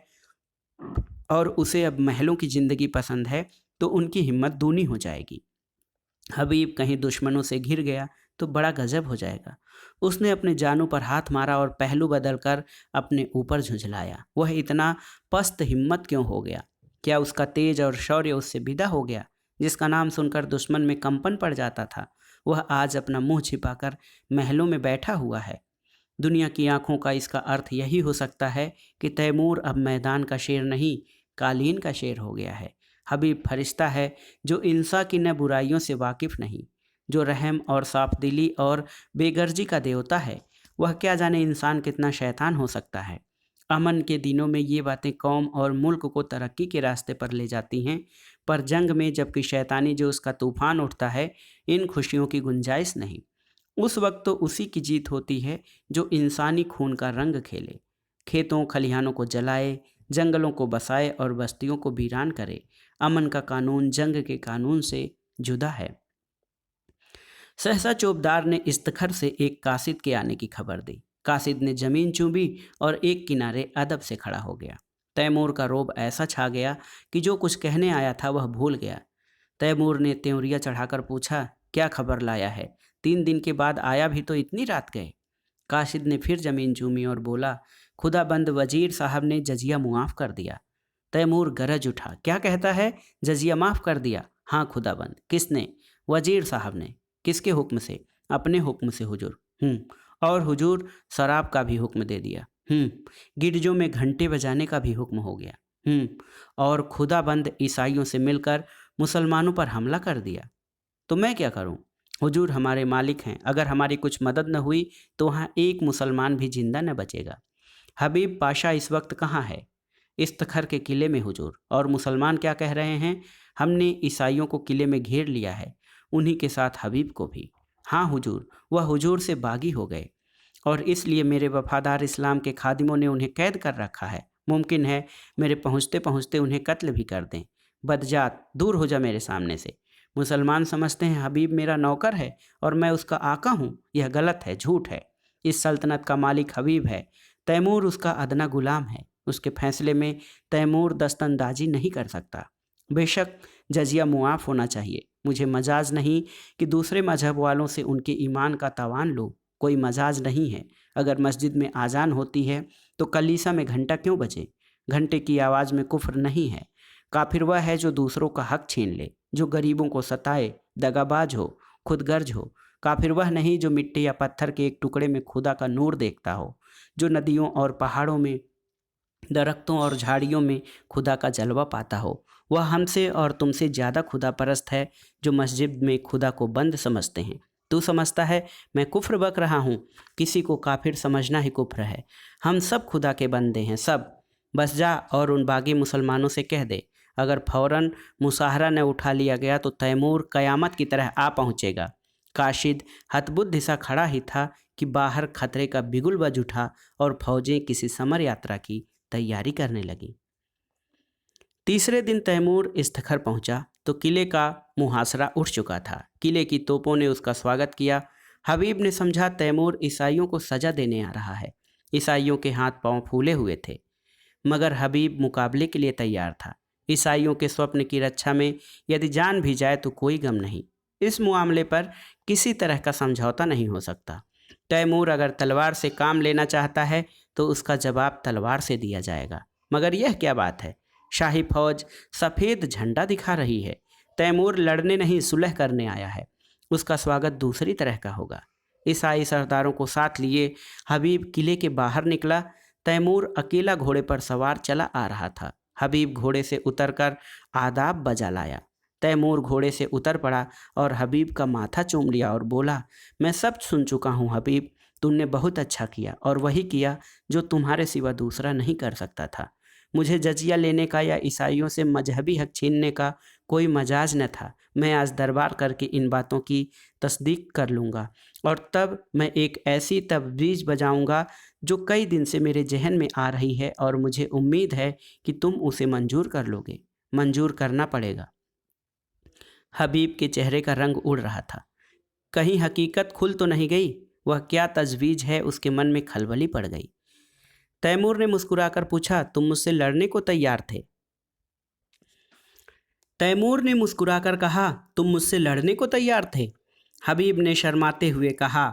S1: और उसे अब महलों की ज़िंदगी पसंद है, तो उनकी हिम्मत दूनी हो जाएगी। हबीब कहीं दुश्मनों से घिर गया तो बड़ा गजब हो जाएगा। उसने अपने जानू पर हाथ मारा और पहलू बदलकर अपने ऊपर झुंझलाया। वह इतना पस्त हिम्मत क्यों हो गया? क्या उसका तेज और शौर्य उससे विदा हो गया? जिसका नाम सुनकर दुश्मन में कंपन पड़ जाता था, वह आज अपना मुंह छिपाकर महलों में बैठा हुआ है। दुनिया की आंखों का इसका अर्थ यही हो सकता है कि तैमूर अब मैदान का शेर नहीं, कालीन का शेर हो गया है। हबीब फरिश्ता है जो इंसान की न बुराइयों से वाकिफ़ नहीं, जो रहम और साफदिली और बेगर्जी का देवता है। वह क्या जाने इंसान कितना शैतान हो सकता है। अमन के दिनों में ये बातें कौम और मुल्क को तरक्की के रास्ते पर ले जाती हैं, पर जंग में जबकि शैतानी जो उसका तूफान उठता है, इन खुशियों की गुंजाइश नहीं। उस वक्त तो उसी की जीत होती है जो इंसानी खून का रंग खेले, खेतों खलिहानों को जलाए, जंगलों को बसाए और बस्तियों को वीरान करे। अमन का कानून जंग के कानून से जुदा है। सहसा चौबदार ने इस्तखर से एक कासिद के आने की खबर दी। कासिद ने जमीन चूमी और एक किनारे अदब से खड़ा हो गया। तैमूर का रोब ऐसा छा गया कि जो कुछ कहने आया था वह भूल गया। तैमूर ने त्योरिया चढ़ाकर पूछा, क्या खबर लाया है? 3 दिन के बाद आया भी तो इतनी रात गए। कासिद ने फिर जमीन चूमी और बोला, खुदाबंद वजीर साहब ने जजिया मुआफ़ कर दिया। तैमूर गरज उठा, क्या कहता है? जजिया माफ़ कर दिया? हाँ खुदाबंद। किसने? वजीर साहब ने। किसके हुक्म से? अपने हुक्म से हुजूर। और हुजूर शराब का भी हुक्म दे दिया। गिरजों में घंटे बजाने का भी हुक्म हो गया। और खुदाबंद ईसाइयों से मिलकर मुसलमानों पर हमला कर दिया। तो मैं क्या करूं? हुजूर हमारे मालिक हैं, अगर हमारी कुछ मदद न हुई तो वहाँ एक मुसलमान भी जिंदा न बचेगा। हबीब पाशा इस वक्त कहाँ है? इस्तखर के किले में हुजूर। और मुसलमान क्या कह रहे हैं? हमने ईसाइयों को किले में घेर लिया है, उन्हीं के साथ हबीब को भी। हाँ हुजूर, वह हुजूर से बागी हो गए और इसलिए मेरे वफादार इस्लाम के खादिमों ने उन्हें कैद कर रखा है। मुमकिन है मेरे पहुँचते पहुँचते उन्हें कत्ल भी कर दें। बदजात, दूर हो जा मेरे सामने से। मुसलमान समझते हैं हबीब मेरा नौकर है और मैं उसका आका हूँ। यह गलत है, झूठ है। इस सल्तनत का मालिक हबीब है, तैमूर उसका अदना गुलाम है। उसके फैसले में तैमूर दस्तंदाजी नहीं कर सकता। बेशक जजिया मुआफ़ होना चाहिए। मुझे मजाज नहीं कि दूसरे मजहब वालों से उनके ईमान का तावान लो। कोई मजाज नहीं है। अगर मस्जिद में आज़ान होती है तो कलीसा में घंटा क्यों बजे? घंटे की आवाज़ में कुफ्र नहीं है। काफिर वह है जो दूसरों का हक छीन ले, जो गरीबों को सताए, दगाबाज हो, खुदगर्ज हो। काफिर वह नहीं जो मिट्टी या पत्थर के एक टुकड़े में खुदा का नूर देखता हो, जो नदियों और पहाड़ों में, दरख्तों और झाड़ियों में खुदा का जलवा पाता हो। वह हमसे और तुमसे ज़्यादा खुदा परस्त है जो मस्जिद में खुदा को बंद समझते हैं। तू समझता है मैं कुफ्र बक रहा हूँ? किसी को काफिर समझना ही कुफ्र है। हम सब खुदा के बंदे हैं, सब। बस जा और उन बागी मुसलमानों से कह दे, अगर फौरन मुसाहरा न उठा लिया गया तो तैमूर क़यामत की तरह आ पहुँचेगा। काशिद हतबुद्ध सा खड़ा ही था कि बाहर खतरे का बिगुल बज उठा और फौजें किसी समर यात्रा की तैयारी करने लगी। तीसरे दिन तैमूर इस्तखर पहुंचा तो किले का मुहासरा उठ चुका था। किले की तोपों ने उसका स्वागत किया। हबीब ने समझा तैमूर ईसाइयों को सजा देने आ रहा है। ईसाइयों के हाथ पांव फूले हुए थे, मगर हबीब मुकाबले के लिए तैयार था। ईसाइयों के स्वप्न की रक्षा में यदि जान भी जाए तो कोई गम नहीं। इस मामले पर किसी तरह का समझौता नहीं हो सकता। तैमूर अगर तलवार से काम लेना चाहता है तो उसका जवाब तलवार से दिया जाएगा। मगर यह क्या बात है? शाही फौज सफ़ेद झंडा दिखा रही है। तैमूर लड़ने नहीं, सुलह करने आया है। उसका स्वागत दूसरी तरह का होगा। ईसाई सरदारों को साथ लिए हबीब किले के बाहर निकला। तैमूर अकेला घोड़े पर सवार चला आ रहा था। हबीब घोड़े से उतरकर आदाब बजा लाया। तैमूर घोड़े से उतर पड़ा और हबीब का माथा चूम लिया और बोला, मैं सब सुन चुका हूँ हबीब, तुमने बहुत अच्छा किया और वही किया जो तुम्हारे सिवा दूसरा नहीं कर सकता था। मुझे जजिया लेने का या ईसाइयों से मजहबी हक छीनने का कोई मजाज न था। मैं आज दरबार करके इन बातों की तस्दीक कर लूँगा और तब मैं एक ऐसी तजवीज़ बजाऊँगा जो कई दिन से मेरे जहन में आ रही है और मुझे उम्मीद है कि तुम उसे मंजूर कर लोगे। मंजूर करना पड़ेगा। हबीब के चेहरे का रंग उड़ रहा था। कहीं हकीकत खुल तो नहीं गई? वह क्या तजवीज़ है, उसके मन में खलबली पड़ गई। तैमूर ने मुस्कुराकर पूछा, तुम मुझसे लड़ने को तैयार थे? तैमूर ने मुस्कुराकर कहा, तुम मुझसे लड़ने को तैयार थे? हबीब ने शर्माते हुए कहा,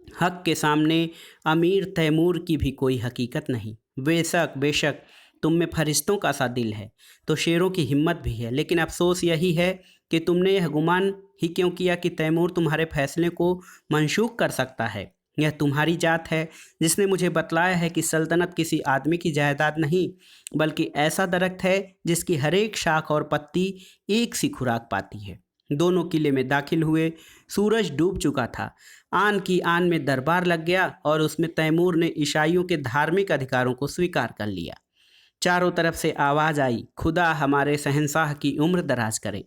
S1: हक के सामने अमीर तैमूर की भी कोई हकीकत नहीं। बेशक बेशक तुम में फरिश्तों का सा दिल है तो शेरों की हिम्मत भी है, लेकिन अफसोस यही है कि तुमने यह गुमान ही क्यों किया कि तैमूर तुम्हारे फैसले को मनसूख कर सकता है। यह तुम्हारी जात है जिसने मुझे बतलाया है कि सल्तनत किसी आदमी की जायदाद नहीं बल्कि ऐसा दरख्त है जिसकी हर एक शाख और पत्ती एक सी खुराक पाती है। दोनों किले में दाखिल हुए। सूरज डूब चुका था। आन की आन में दरबार लग गया और उसमें तैमूर ने ईसाइयों के धार्मिक अधिकारों को स्वीकार कर लिया। चारों तरफ से आवाज़ आई, खुदा हमारे शहंशाह की उम्र दराज करे।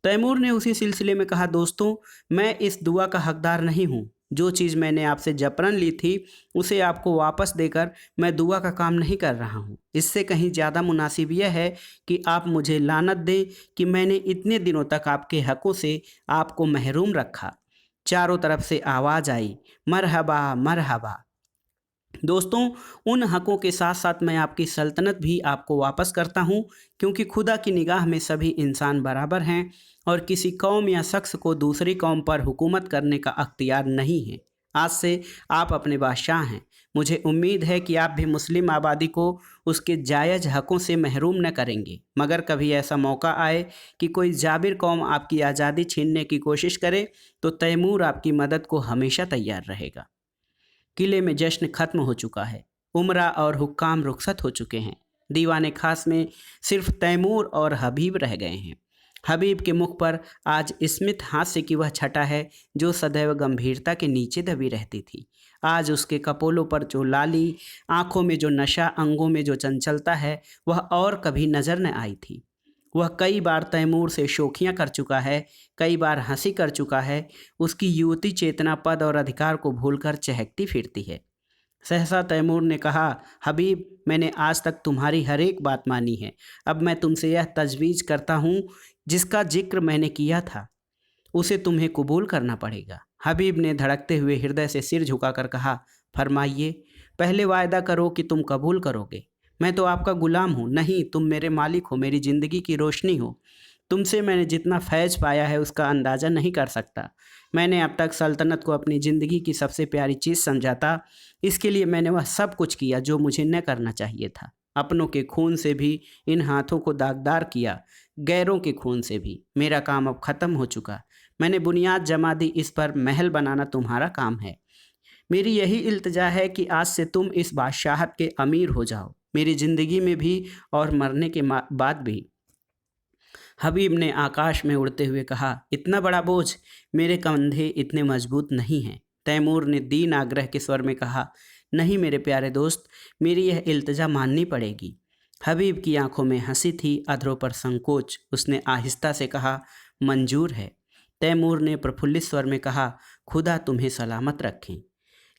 S1: तैमूर ने उसी सिलसिले में कहा, दोस्तों मैं इस दुआ का हकदार नहीं हूँ। जो चीज़ मैंने आपसे जबरन ली थी उसे आपको वापस देकर मैं दुआ का काम नहीं कर रहा हूँ। इससे कहीं ज़्यादा मुनासिब यह है कि आप मुझे लानत दें कि मैंने इतने दिनों तक आपके हक़ों से आपको महरूम रखा। चारों तरफ से आवाज़ आई, मरहबा मरहबा। दोस्तों उन हक़ों के साथ साथ मैं आपकी सल्तनत भी आपको वापस करता हूँ, क्योंकि खुदा की निगाह में सभी इंसान बराबर हैं और किसी कौम या शख्स को दूसरी कौम पर हुकूमत करने का अख्तियार नहीं है। आज से आप अपने बादशाह हैं। मुझे उम्मीद है कि आप भी मुस्लिम आबादी को उसके जायज़ हक़ों से महरूम न करेंगे, मगर कभी ऐसा मौका आए कि कोई जाबिर कौम आपकी आज़ादी छीनने की कोशिश करे तो तैमूर आपकी मदद को हमेशा तैयार रहेगा। किले में जश्न खत्म हो चुका है। उमरा और हुक्काम रुखसत हो चुके हैं। दीवाने खास में सिर्फ तैमूर और हबीब रह गए हैं। हबीब के मुख पर आज स्मित हास्य की वह छटा है जो सदैव गंभीरता के नीचे दबी रहती थी। आज उसके कपोलों पर जो लाली, आंखों में जो नशा, अंगों में जो चंचलता है, वह और कभी नजर न आई थी। वह कई बार तैमूर से शोखियाँ कर चुका है, कई बार हंसी कर चुका है। उसकी युवती चेतना पद और अधिकार को भूलकर चहकती फिरती है। सहसा तैमूर ने कहा, हबीब मैंने आज तक तुम्हारी हर एक बात मानी है। अब मैं तुमसे यह तजवीज़ करता हूँ जिसका जिक्र मैंने किया था उसे तुम्हें कबूल करना पड़ेगा। हबीब ने धड़कते हुए हृदय से सिर झुकाकर कहा, फरमाइए। पहले वायदा करो कि तुम कबूल करोगे। मैं तो आपका गुलाम हूँ। नहीं, तुम मेरे मालिक हो, मेरी ज़िंदगी की रोशनी हो। तुमसे मैंने जितना फैज़ पाया है उसका अंदाज़ा नहीं कर सकता। मैंने अब तक सल्तनत को अपनी ज़िंदगी की सबसे प्यारी चीज़ समझा था। इसके लिए मैंने वह सब कुछ किया जो मुझे न करना चाहिए था। अपनों के खून से भी इन हाथों को दागदार किया, गैरों के खून से भी। मेरा काम अब ख़त्म हो चुका। मैंने बुनियाद जमा दी, इस पर महल बनाना तुम्हारा काम है। मेरी यही इल्तिजा है कि आज से तुम इस बादशाहत के अमीर हो जाओ, मेरी ज़िंदगी में भी और मरने के बाद भी। हबीब ने आकाश में उड़ते हुए कहा, इतना बड़ा बोझ, मेरे कंधे इतने मजबूत नहीं हैं। तैमूर ने दीन आग्रह के स्वर में कहा, नहीं मेरे प्यारे दोस्त, मेरी यह इल्तिजा माननी पड़ेगी। हबीब की आंखों में हंसी थी, अधरों पर संकोच। उसने आहिस्ता से कहा, मंजूर है। तैमूर ने प्रफुल्लित स्वर में कहा, खुदा तुम्हें सलामत रखें।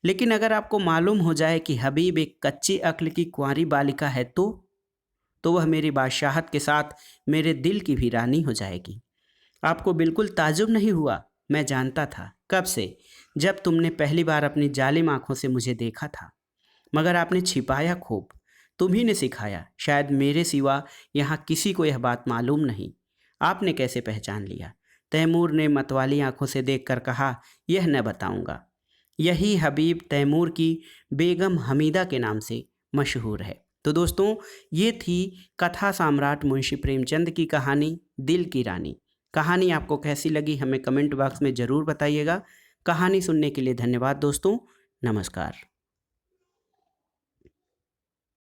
S1: लेकिन अगर आपको मालूम हो जाए कि हबीब एक कच्ची अक्ल की कुंवारी बालिका है तो वह मेरी बादशाहत के साथ मेरे दिल की भी रानी हो जाएगी। आपको बिल्कुल ताजुब नहीं हुआ? मैं जानता था। कब से? जब तुमने पहली बार अपनी जालिम आंखों से मुझे देखा था। मगर आपने छिपाया खूब। तुम ही ने सिखाया। शायद मेरे सिवा यहाँ किसी को यह बात मालूम नहीं। आपने कैसे पहचान लिया? तैमूर ने मतवाली आंखों से देखकर कहा, यह न बताऊंगा। यही हबीब तैमूर की बेगम हमीदा के नाम से मशहूर है। तो दोस्तों, ये थी कथा सम्राट मुंशी प्रेमचंद की कहानी दिल की रानी। कहानी आपको कैसी लगी हमें कमेंट बॉक्स में ज़रूर बताइएगा। कहानी सुनने के लिए धन्यवाद दोस्तों। नमस्कार।